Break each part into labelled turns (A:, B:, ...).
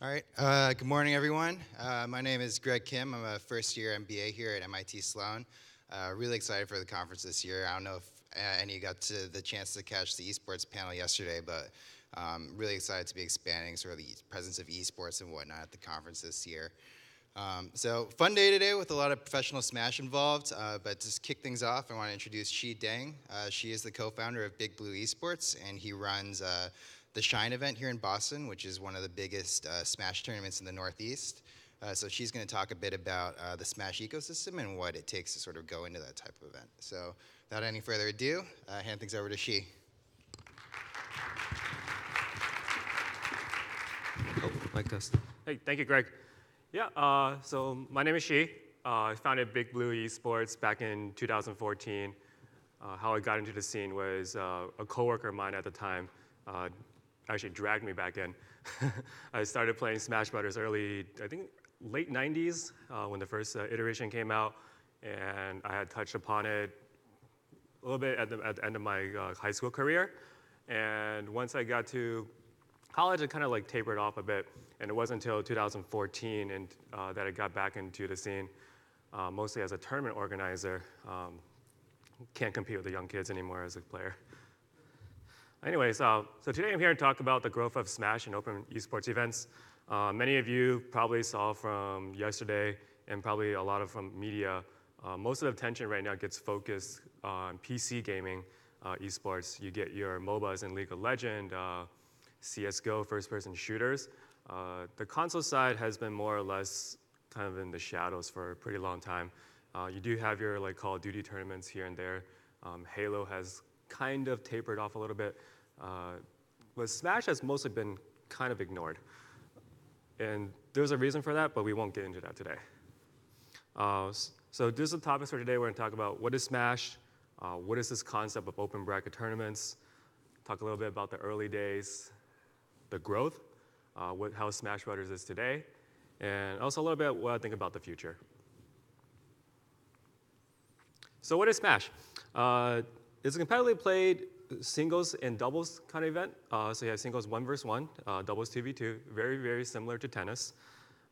A: All right. Good morning, everyone. My name is Greg Kim. I'm a first-year MBA here at MIT Sloan. Really excited for the conference this year. I don't know if any of you got the chance to catch the eSports panel yesterday, but really excited to be expanding sort of the presence of eSports and whatnot at the conference this year. So fun day today with a lot of professional Smash involved, but to kick things off, I want to introduce Shi Deng. She is the co-founder of Big Blue Esports, and he runs the Shine event here in Boston, which is one of the biggest Smash tournaments in the Northeast. So she's going to talk a bit about the Smash ecosystem and what it takes to sort of go into that type of event. So without any further ado, hand things over to Shi.
B: Oh, mic test. Hey, thank you, Greg. Yeah, so my name is Shi. I founded Big Blue Esports back in 2014. How I got into the scene was a coworker of mine at the time actually dragged me back in. I started playing Smash Brothers early, I think late 90s when the first iteration came out, and I had touched upon it a little bit at the end of my high school career. And once I got to college, it kind of like tapered off a bit, and it wasn't until 2014 that I got back into the scene, mostly as a tournament organizer. Can't compete with the young kids anymore as a player. Anyways, so today I'm here to talk about the growth of Smash and open esports events. Many of you probably saw from yesterday, and probably a lot of from media, most of the attention right now gets focused on PC gaming esports. You get your MOBAs in League of Legends, CSGO, first-person shooters. The console side has been more or less kind of in the shadows for a pretty long time. You do have your like Call of Duty tournaments here and there. Halo has kind of tapered off a little bit. But Smash has mostly been kind of ignored. And there's a reason for that, but we won't get into that today. So this is the topics for today. We're going to talk about what is Smash, what is this concept of open bracket tournaments, talk a little bit about the early days, the growth, how Smash Brothers is today, and also a little bit what I think about the future. So what is Smash? It's a competitively played singles and doubles kind of event. So you have singles 1 versus 1, doubles 2v2, very, very similar to tennis.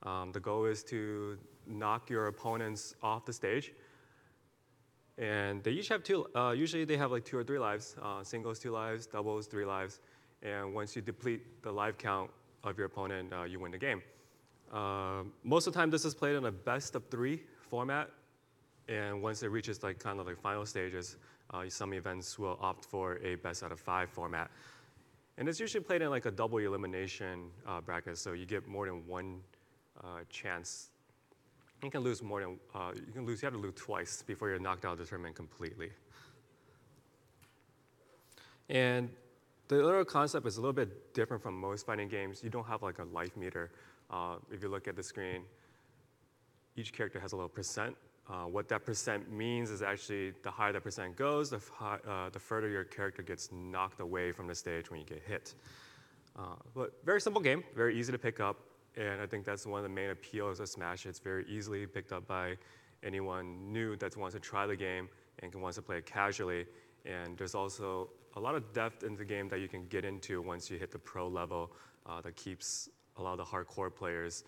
B: The goal is to knock your opponents off the stage. And they each have usually they have like 2 or 3 lives, singles 2 lives, doubles 3 lives. And once you deplete the life count of your opponent, you win the game. Most of the time this is played in a best of 3 format. And once it reaches like kind of like final stages, some events will opt for a best out of 5 format. And it's usually played in like a double elimination bracket, so you get more than 1 chance. You can lose more than, you have to lose twice before you're knocked out of the tournament completely. And the other concept is a little bit different from most fighting games. You don't have like a life meter. If you look at the screen, each character has a little percent. What that percent means is actually the higher that percent goes, the further your character gets knocked away from the stage when you get hit. But very simple game, very easy to pick up, and I think that's one of the main appeals of Smash. It's very easily picked up by anyone new that wants to try the game and wants to play it casually. And there's also a lot of depth in the game that you can get into once you hit the pro level that keeps a lot of the hardcore players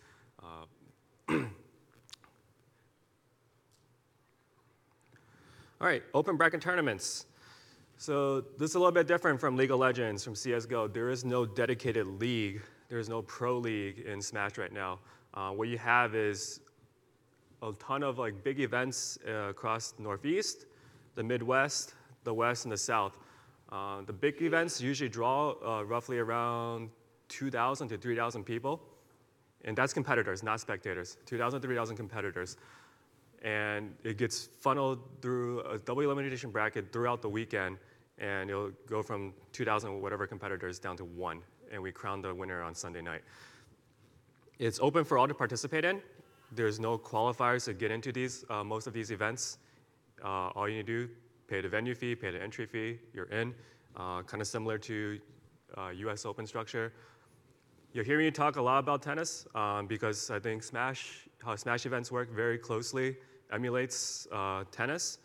B: All right, open bracket tournaments. So this is a little bit different from League of Legends, from CSGO. There is no dedicated league. There is no pro league in Smash right now. What you have is a ton of like big events across the Northeast, the Midwest, the West, and the South. The big events usually draw roughly around 2,000 to 3,000 people. And that's competitors, not spectators. 2,000, 3,000 competitors. And it gets funneled through a double elimination bracket throughout the weekend, and it'll go from 2,000 whatever competitors down to 1, and we crown the winner on Sunday night. It's open for all to participate in. There's no qualifiers to get into most of these events. All you need to do, pay the venue fee, pay the entry fee, you're in. Kind of similar to US Open structure. You'll hear me talk a lot about tennis because I think how Smash events work very closely emulates tennis.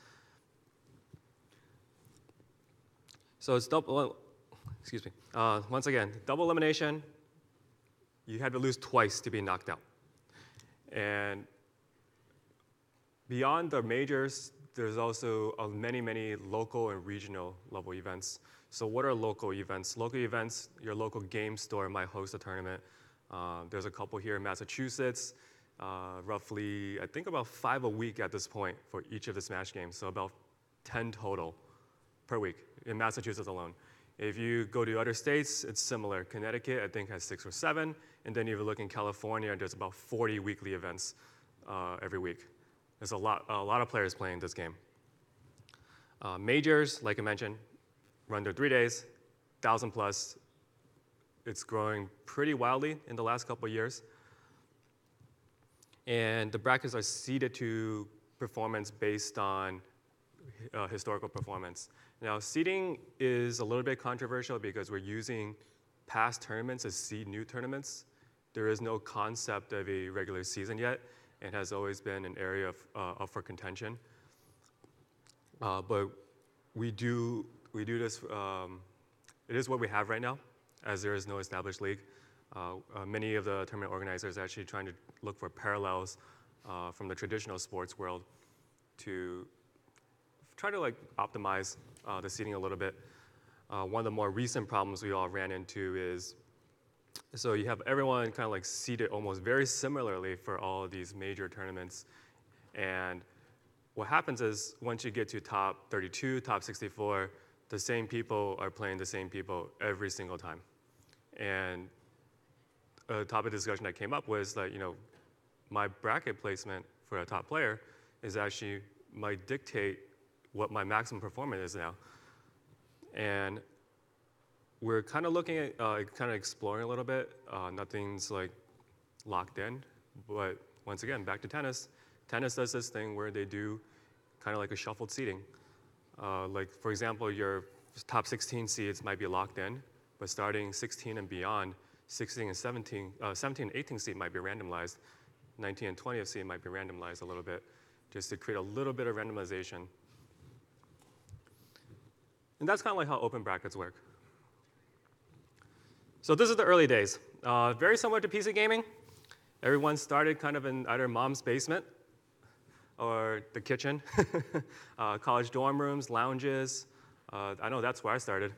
B: So it's double, excuse me. Once again, double elimination, you had to lose twice to be knocked out. And beyond the majors, there's also many local and regional level events. So what are local events? Local events, your local game store might host a tournament. There's a couple here in Massachusetts, roughly, I think about 5 a week at this point for each of the Smash games, so about 10 total per week in Massachusetts alone. If you go to other states, it's similar. Connecticut, I think, has 6 or 7, and then if you look in California, there's about 40 weekly events every week. There's a lot of players playing this game. Majors, like I mentioned, run their 3 days, 1,000 plus. It's growing pretty wildly in the last couple of years. And the brackets are seeded to performance based on historical performance. Now, seeding is a little bit controversial because we're using past tournaments as seed new tournaments. There is no concept of a regular season yet. It has always been an area of for contention. But we do this, it is what we have right now, as there is no established league. Many of the tournament organizers are actually trying to look for parallels from the traditional sports world to try to optimize the seeding a little bit. One of the more recent problems we all ran into is, so you have everyone kind of seeded almost very similarly for all of these major tournaments. And what happens is once you get to top 32, top 64, the same people are playing the same people every single time. And a topic of discussion that came up was that, my bracket placement for a top player is actually might dictate what my maximum performance is now. And we're kind of looking at, kind of exploring a little bit. Nothing's locked in, but once again, back to tennis. Tennis does this thing where they do kind of like a shuffled seeding. For example, your top 16 seeds might be locked in, but starting 16 and beyond, 16 and 17 and 18 seed might be randomized. 19 and 20th seed might be randomized a little bit, just to create a little bit of randomization. And that's kind of like how open brackets work. So this is the early days. Very similar to PC gaming. Everyone started kind of in either mom's basement or the kitchen, college dorm rooms, lounges. I know that's where I started.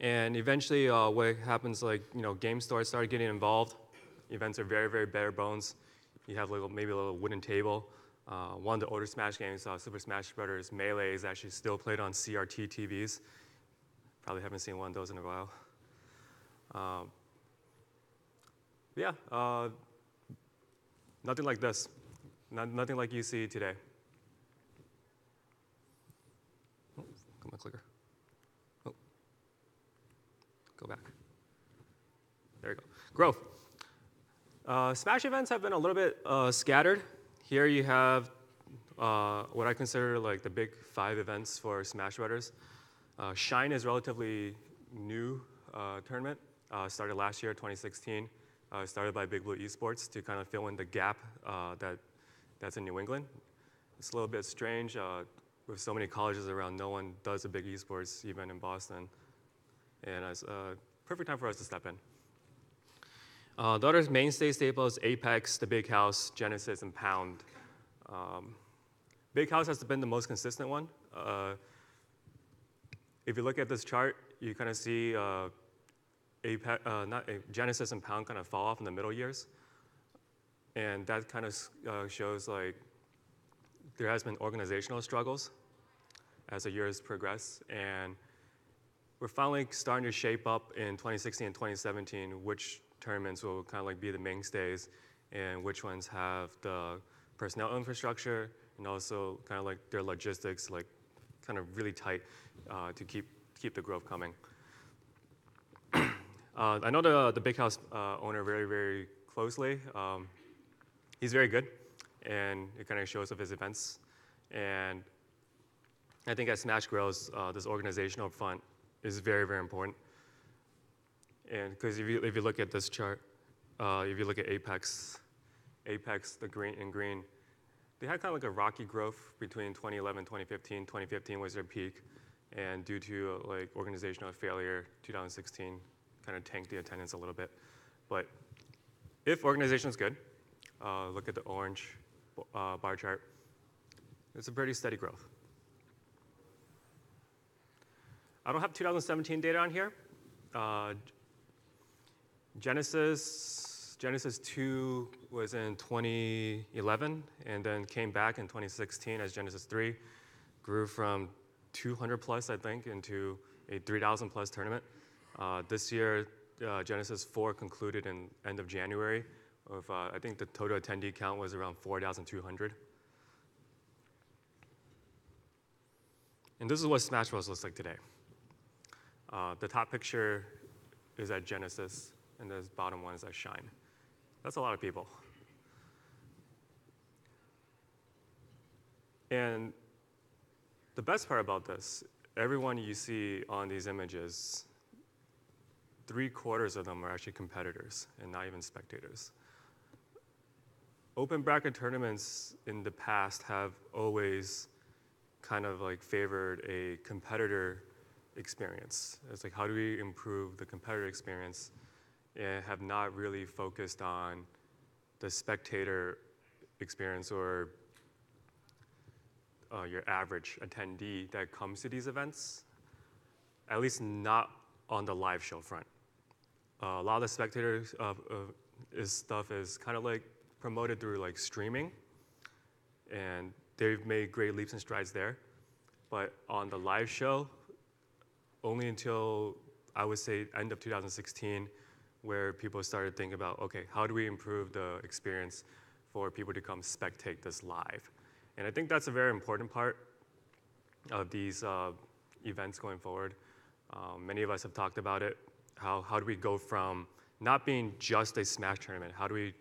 B: And eventually what happens, game stores started getting involved. Events are very, very bare bones. You have maybe a little wooden table. One of the older Smash games, Super Smash Bros. Melee, is actually still played on CRT TVs. Probably haven't seen one of those in a while. Nothing like this. Nothing like you see today. Oh, come on, clicker. Oh. Go back. There you go. Growth. Smash events have been a little bit scattered. Here you have what I consider the big 5 events for Smash Brothers. Shine is relatively new tournament. Started last year, 2016. Started by Big Blue eSports to kind of fill in the gap that's in New England. It's a little bit strange. With so many colleges around, no one does a big eSports event in Boston. And it's a perfect time for us to step in. The other mainstay staples, Apex, the Big House, Genesis, and Pound. Big House has been the most consistent one. If you look at this chart, you kind of see Genesis and Pound kind of fall off in the middle years. And that kind of shows there has been organizational struggles as the years progress. And we're finally starting to shape up in 2016 and 2017 which tournaments will kind of be the mainstays and which ones have the personnel infrastructure and also kind of their logistics kind of really tight to keep the growth coming. I know the Big House owner very, very closely. He's very good, and it kind of shows up his events. And I think as Smash grows, this organizational front is very, very important. And because if you look at this chart, if you look at Apex, the green in green, they had kind of a rocky growth between 2011 and 2015. 2015 was their peak, and due to organizational failure, 2016 kind of tanked the attendance a little bit. But if organization is good, look at the orange bar chart. It's a pretty steady growth. I don't have 2017 data on here. Genesis 2 was in 2011 and then came back in 2016 as Genesis 3. Grew from 200 plus, I think, into a 3,000 plus tournament. This year, Genesis 4 concluded in end of January. I think the total attendee count was around 4,200. And this is what Smash Bros. Looks like today. The top picture is at Genesis, and the bottom one is at Shine. That's a lot of people. And the best part about this, everyone you see on these images, 3/4 of them are actually competitors and not even spectators. Open bracket tournaments in the past have always kind of like favored a competitor experience. It's like, how do we improve the competitor experience, and have not really focused on the spectator experience or your average attendee that comes to these events, at least not on the live show front. A lot of the spectator stuff is kind of like promoted through like streaming, and they've made great leaps and strides there. But on the live show, only until I would say end of 2016, where people started thinking about, okay, how do we improve the experience for people to come spectate this live? And I think that's a very important part of these events going forward. Many of us have talked about it. How do we go from not being just a Smash tournament? How do we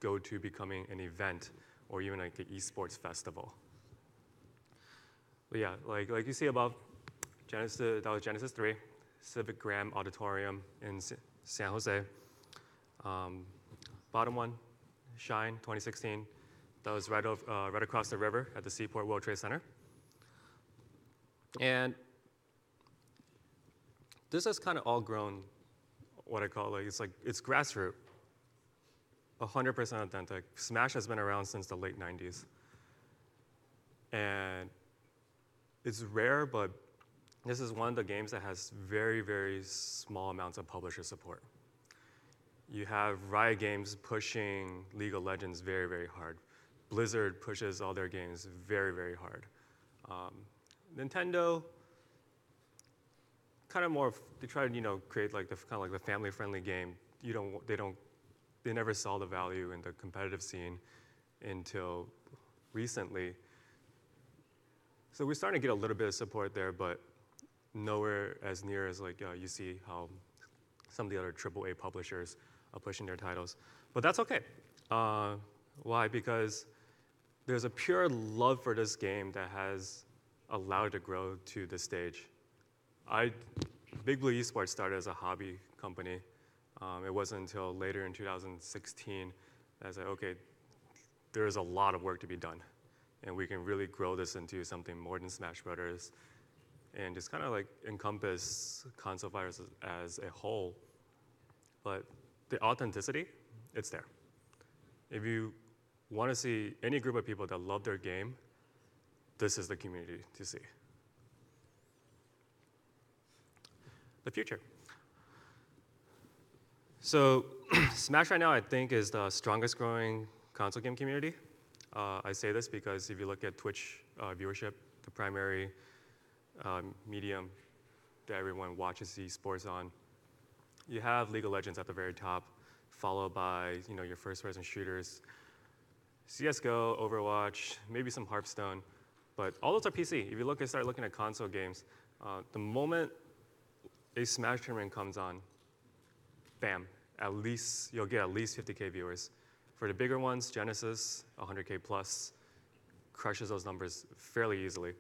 B: go to becoming an event or even like an eSports festival? But yeah, like you see above, Genesis, that was Genesis 3, Civic Graham Auditorium in San Jose. Bottom one, Shine 2016. That was right across the river at the Seaport World Trade Center. And this has kind of all grown what I call it's grassroots, 100% authentic. Smash has been around since the late 90s. And it's rare, but this is one of the games that has very, very small amounts of publisher support. You have Riot Games pushing League of Legends very, very hard. Blizzard pushes all their games very, very hard. Nintendo, kind of more, they try to create like the family-friendly game. They never saw the value in the competitive scene until recently. So we're starting to get a little bit of support there, but nowhere as near as like you see how some of the other AAA publishers are pushing their titles. But that's okay. Why? Because there's a pure love for this game that has allowed it to grow to this stage. Big Blue eSports started as a hobby company. It wasn't until later in 2016 that I said, okay, there's a lot of work to be done, and we can really grow this into something more than Smash Brothers, and just kind of like encompass console fighters as a whole. But the authenticity, it's there. If you want to see any group of people that love their game, this is the community to see. The future. So Smash right now, I think, is the strongest growing console game community. I say this because if you look at Twitch viewership, the primary medium that everyone watches esports on, you have League of Legends at the very top, followed by your first-person shooters, CS:GO, Overwatch, maybe some Hearthstone, but all those are PC. If you start looking at console games, the moment a Smash tournament comes on, bam, you'll get at least 50K viewers. For the bigger ones, Genesis, 100K plus, crushes those numbers fairly easily.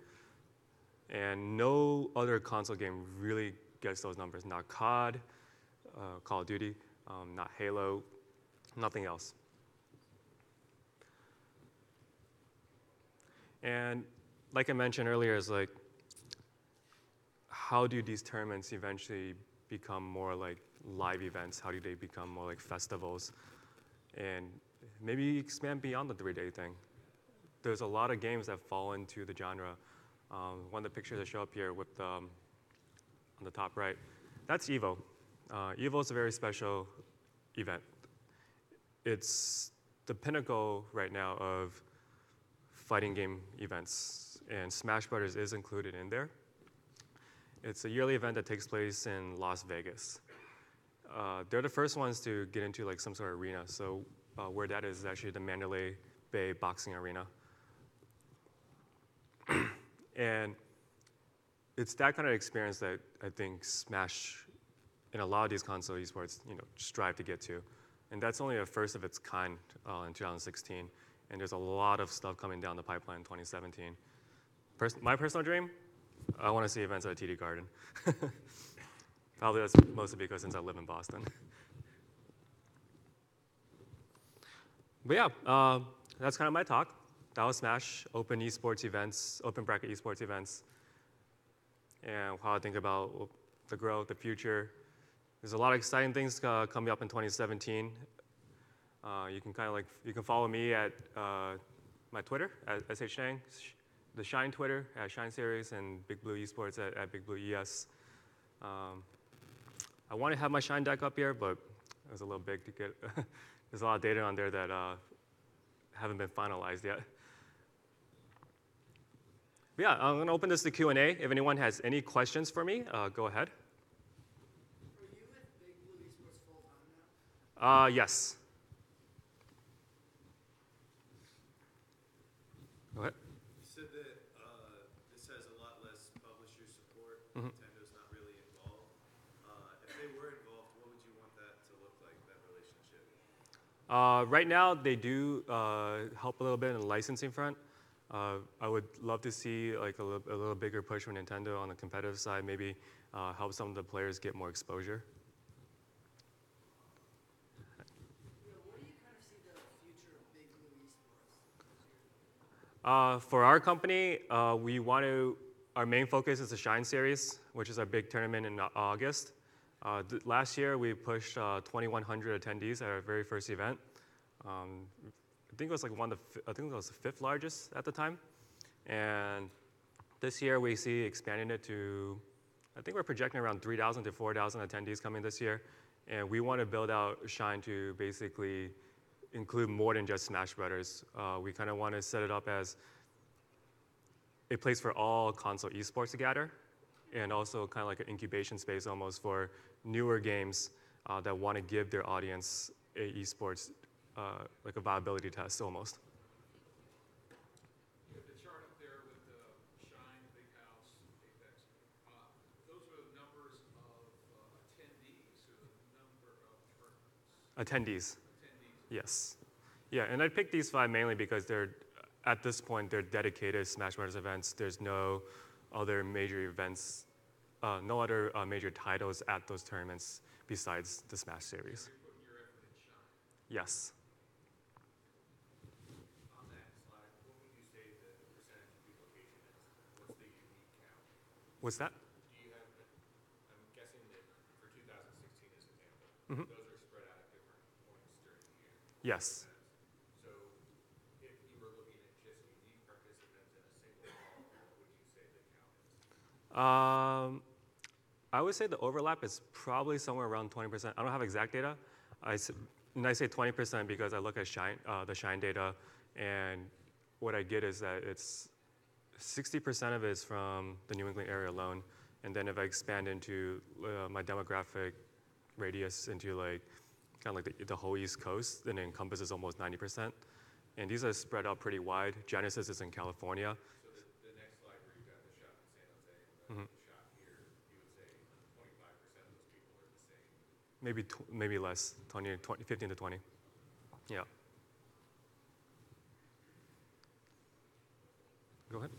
B: And no other console game really gets those numbers. Not COD, Call of Duty, not Halo, nothing else. And like I mentioned earlier, is like, how do these tournaments eventually become more like live events? How do they become more like festivals? And maybe expand beyond the 3-day thing. There's a lot of games that fall into the genre. One of the pictures that show up here with on the top right, that's EVO. EVO is a very special event. It's the pinnacle right now of fighting game events, and Smash Brothers is included in there. It's a yearly event that takes place in Las Vegas. They're the first ones to get into like some sort of arena. So where that is actually the Mandalay Bay Boxing Arena. And it's that kind of experience that I think Smash and a lot of these console esports, strive to get to. And that's only a first of its kind in 2016. And there's a lot of stuff coming down the pipeline in 2017. My personal dream, I want to see events at TD Garden. Probably that's mostly because since I live in Boston. But yeah, that's kind of my talk. That was Smash, open esports events, open bracket esports events, and how I think about the growth, the future. There's a lot of exciting things coming up in 2017. You can follow me at my Twitter at SHang, the Shine Twitter at Shine Series, and Big Blue Esports at Big Blue ES. I want to have my Shine deck up here, but it was a little big to get. There's a lot of data on there that haven't been finalized yet. But yeah, I'm going to open this to Q&A. If anyone has any questions for me, go ahead.
C: Are you with Big Blue Esports full time now?
B: Yes. Go ahead.
D: You said that this has a lot less publisher support. Nintendo's not really involved. If they were involved, what would you want that to look like, that relationship?
B: Right now, they do help a little bit in the licensing front. I would love to see like a little bigger push from Nintendo on the competitive side, maybe help some of the players get more exposure.
C: Where do you kind of see the future of Big Blue Esports?
B: For our company, our main focus is the Shine Series, which is our big tournament in August. Last year, we pushed 2,100 attendees at our very first event. I think it was the 5th largest at the time. And this year we see expanding it to, I think we're projecting around 3,000 to 4,000 attendees coming this year. And we want to build out Shine to basically include more than just Smash Brothers. We kind of want to set it up as a place for all console esports to gather, and also kind of like an incubation space almost for newer games that want to give their audience a esports like a viability test almost.
E: The chart up there with the Shine, Big House, Apex, those are the numbers of attendees or the number of tournaments?
B: Attendees.
E: Attendees.
B: Yes. Yeah, and I picked these 5 mainly because at this point, they're dedicated Smash Bros. Events. There's no other major events, no other major titles at those tournaments besides the Smash Series.
E: So you're putting your effort in Shine.
B: Yes.
E: On that slide, what would you say the percentage of duplication is? What's the unique count?
B: What's that?
E: Do you have, I'm guessing that for 2016 as an example, those are spread out at different points during the year.
B: Yes.
E: So if you were looking at just unique participants in a single hall, what would you say the count is?
B: I would say the overlap is probably somewhere around 20%. I don't have exact data. I say 20% because I look at the Shine data, and what I get is that it's 60% of it is from the New England area alone, and then if I expand into my demographic radius into like kind of like the whole East Coast, then it encompasses almost 90%. And these are spread out pretty wide. Genesis is in California.
E: So the next slide where you got the shot in San Jose and the shot here, you would say 25% of those people are the same?
B: Maybe less, 15 to 20. Yeah. Go ahead.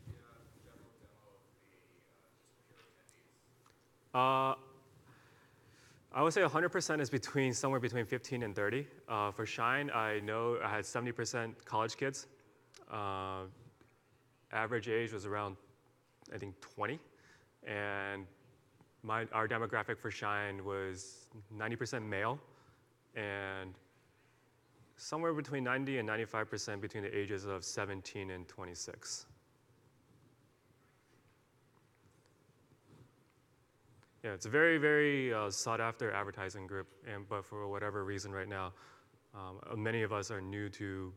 E: General demo of the just pure attendees.
B: I would say 100% is somewhere between 15 and 30. For Shine, I know I had 70% college kids. Average age was around, I think, 20. And our demographic for Shine was 90% male, and somewhere between 90 and 95% between the ages of 17 and 26. Yeah, it's a very, very sought after advertising group, but for whatever reason right now, many of us are new to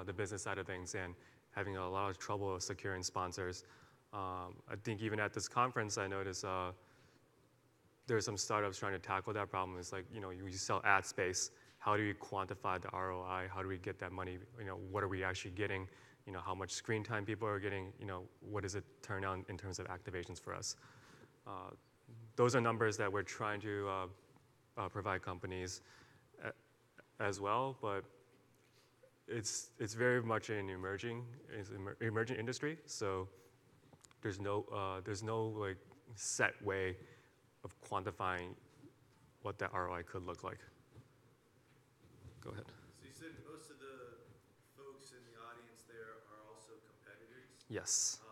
B: the business side of things and having a lot of trouble securing sponsors. I think even at this conference, I noticed there are some startups trying to tackle that problem. It's like, you sell ad space. How do you quantify the ROI? How do we get that money? What are we actually getting? How much screen time people are getting? What does it turn on in terms of activations for us? Those are numbers that we're trying to provide companies as well, but it's very much an emerging industry. So there's no like set way of quantifying what that ROI could look like. Go ahead.
D: So you said most of the folks in the audience there are also competitors.
B: Yes.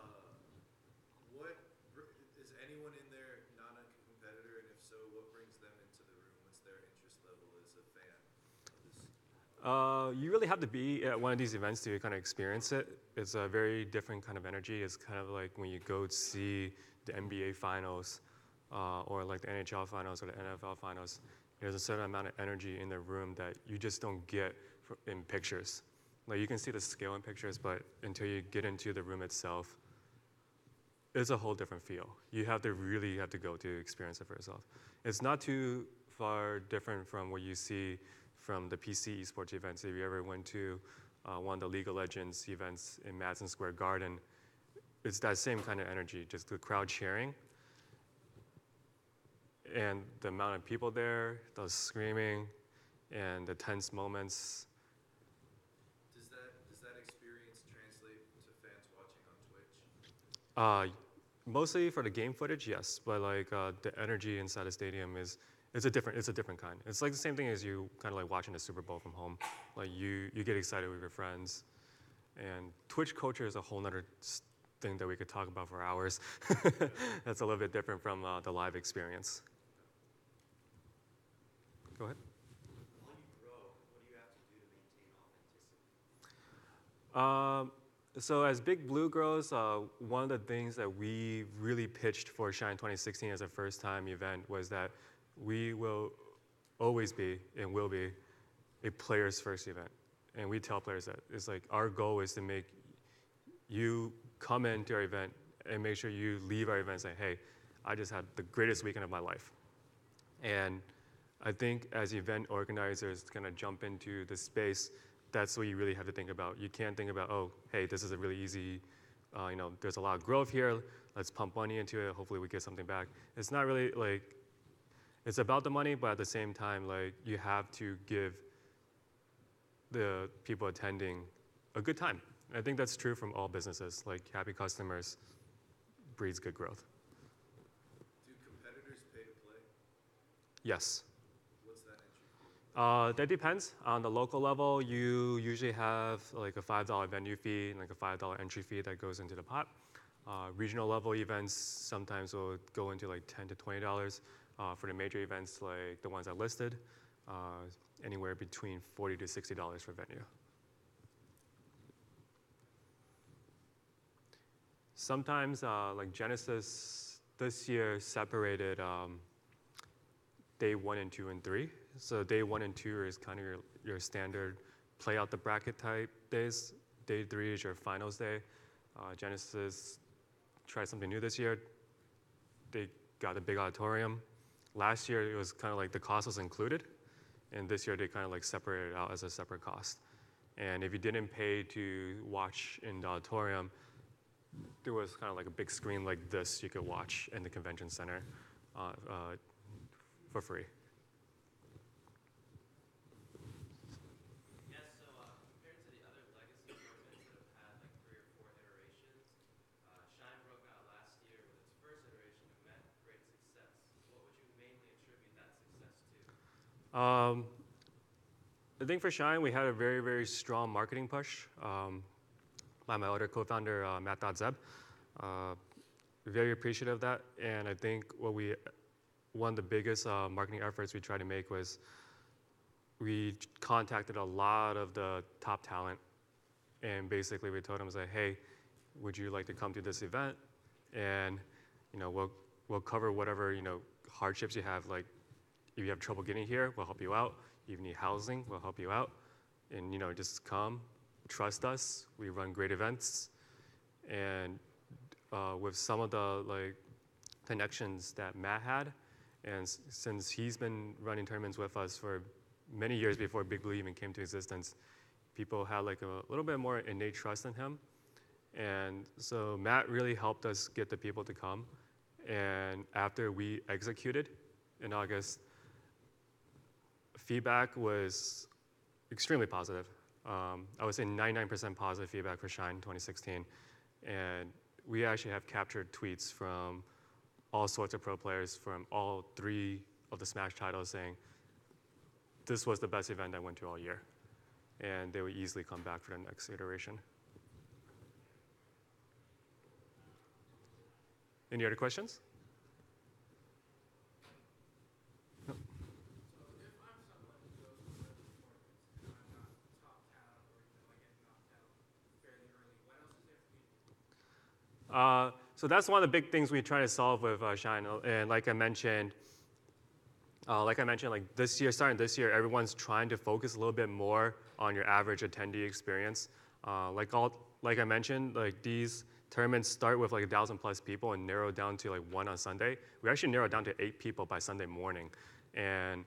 D: Is anyone in there not a competitor, and if so, what brings them into the room? What's their interest level as a fan of this?
B: You really have to be at one of these events to kind of experience it. It's a very different kind of energy. It's kind of like when you go to see the NBA finals or like the NHL finals or the NFL finals. There's a certain amount of energy in the room that you just don't get in pictures. Like you can see the scale in pictures, but until you get into the room itself, it's a whole different feel. You really have to go to experience it for yourself. It's not too far different from what you see from the PC esports events. If you ever went to one of the League of Legends events in Madison Square Garden, it's that same kind of energy, just the crowd cheering. And the amount of people there, the screaming, and the tense moments.
D: Does that experience translate to fans watching on Twitch?
B: Mostly for the game footage, yes. But like the energy inside the stadium it's a different kind. It's like the same thing as you kind of like watching the Super Bowl from home. Like you get excited with your friends. And Twitch culture is a whole nother thing that we could talk about for hours. That's a little bit different from the live experience. Go ahead.
F: While you grow, what do you have to do to maintain authenticity?
B: So as Big Blue grows, one of the things that we really pitched for Shine 2016 as a first-time event was that we will always be and will be a players' first event. And we tell players that. It's like our goal is to make you come into our event and make sure you leave our event saying, hey, I just had the greatest weekend of my life. And I think as event organizers kind of jump into the space, that's what you really have to think about. You can't think about, oh, hey, this is a really easy, there's a lot of growth here. Let's pump money into it. Hopefully we get something back. It's not really like, it's about the money, but at the same time, like you have to give the people attending a good time. I think that's true from all businesses. Like happy customers breeds good growth.
D: Do competitors pay to play?
B: Yes.
D: What's that entry fee?
B: That depends. On the local level, you usually have like a $5 venue fee and like a $5 entry fee that goes into the pot. Regional level events sometimes will go into like $10 to $20. For the major events like the ones I listed, anywhere between $40 to $60 for venue. Sometimes like Genesis this year separated day 1 and 2 and 3. So day 1 and 2 is kind of your standard play out the bracket type days. Day 3 is your finals day. Genesis tried something new this year. They got a big auditorium. Last year it was kind of like the cost was included, and this year they kind of like separated it out as a separate cost. And if you didn't pay to watch in the auditorium, there was kind of like a big screen like this you could watch in the convention center for free.
F: Yes, so compared to the other legacy tournaments that have had like 3 or 4 iterations, Shine broke out last year with its first iteration and met great success. What would you mainly attribute that success to?
B: I think for Shine, we had a very, very strong marketing push by my other co-founder, Matt.Zeb. very appreciative of that. And I think one of the biggest marketing efforts we tried to make was we contacted a lot of the top talent, and basically we told them, like, hey, would you like to come to this event? And we'll cover whatever hardships you have. Like if you have trouble getting here, we'll help you out. If you need housing, we'll help you out. And just come, trust us. We run great events, and with some of the connections that Matt had, and since he's been running tournaments with us for many years before Big Blue even came to existence, people had like a little bit more innate trust in him. And so Matt really helped us get the people to come. And after we executed in August, feedback was extremely positive. I would say 99% positive feedback for Shine 2016. And we actually have captured tweets from all sorts of pro players from all 3 of the Smash titles saying, this was the best event I went to all year. And they would easily come back for the next iteration. Any other questions? No.
C: So if I'm someone who goes to the tournaments and I'm not top talent or even like getting knocked out fairly early, what else is there for me to do?
B: So that's one of the big things we try to solve with Shine. And like I mentioned, like this year, starting this year, everyone's trying to focus a little bit more on your average attendee experience. Like I mentioned, like these tournaments start with like 1,000+ people and narrow down to like 1 on Sunday. We actually narrowed down to 8 people by Sunday morning. And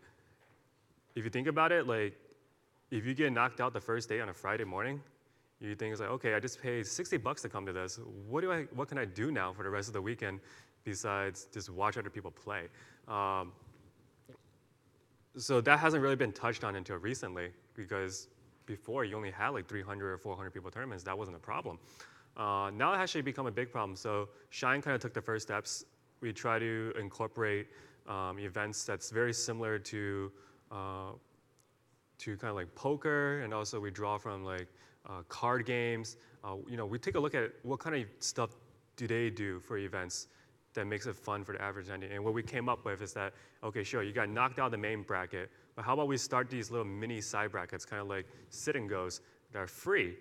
B: if you think about it, like if you get knocked out the first day on a Friday morning, you think it's like, okay, I just paid $60 to come to this. What can I do now for the rest of the weekend besides just watch other people play? So that hasn't really been touched on until recently, because before you only had like 300 or 400 people tournaments. That wasn't a problem. Now it has actually become a big problem. So Shine kind of took the first steps. We try to incorporate events that's very similar to kind of like poker, and also we draw from like card games. We take a look at what kind of stuff do they do for events that makes it fun for the average attendee. And what we came up with is that, okay, sure, you got knocked out of the main bracket, but how about we start these little mini side brackets, kind of like sit and goes, that are free.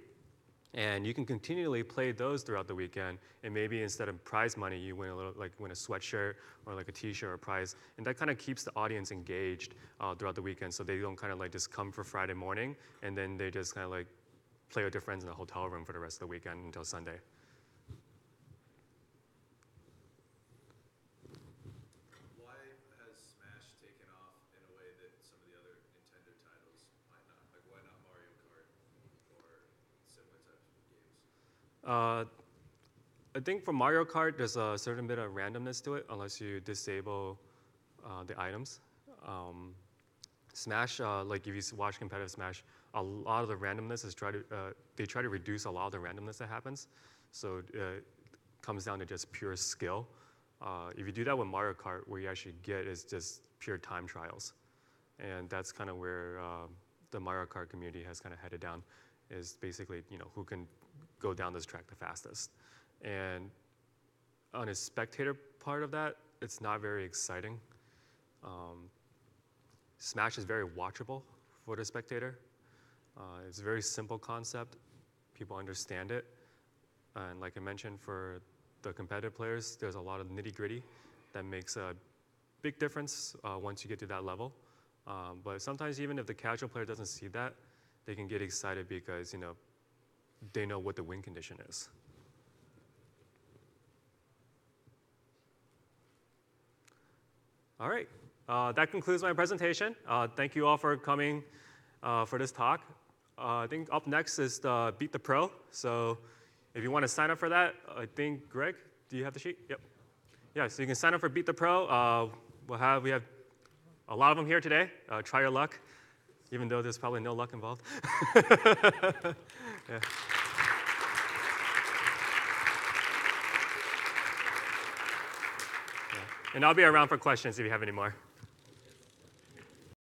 B: And you can continually play those throughout the weekend, and maybe instead of prize money, you win win a sweatshirt or like a t-shirt or a prize. And that kind of keeps the audience engaged throughout the weekend, so they don't kind of like just come for Friday morning, and then they just kind of like play with their friends in a hotel room for the rest of the weekend until Sunday.
D: Why has Smash taken off in a way that some of the other Nintendo titles might not? Like, why not Mario Kart or similar types of games?
B: I think for Mario Kart, there's a certain bit of randomness to it, unless you disable the items. Smash, like if you watch competitive Smash, a lot of the randomness is they try to reduce a lot of the randomness that happens. So it comes down to just pure skill. If you do that with Mario Kart, what you actually get is just pure time trials. And that's kind of where the Mario Kart community has kind of headed down, is basically who can go down this track the fastest. And on a spectator part of that, it's not very exciting. Smash is very watchable for the spectator. It's a very simple concept. People understand it. And like I mentioned, for the competitive players, there's a lot of nitty-gritty that makes a big difference once you get to that level. But sometimes even if the casual player doesn't see that, they can get excited because they know what the win condition is. All right, that concludes my presentation. Thank you all for coming for this talk. I think up next is the Beat the Pro. So if you want to sign up for that, I think, Greg, do you have the sheet? Yep. Yeah, so you can sign up for Beat the Pro. We have a lot of them here today. Try your luck, even though there's probably no luck involved. Yeah. And I'll be around for questions if you have any more.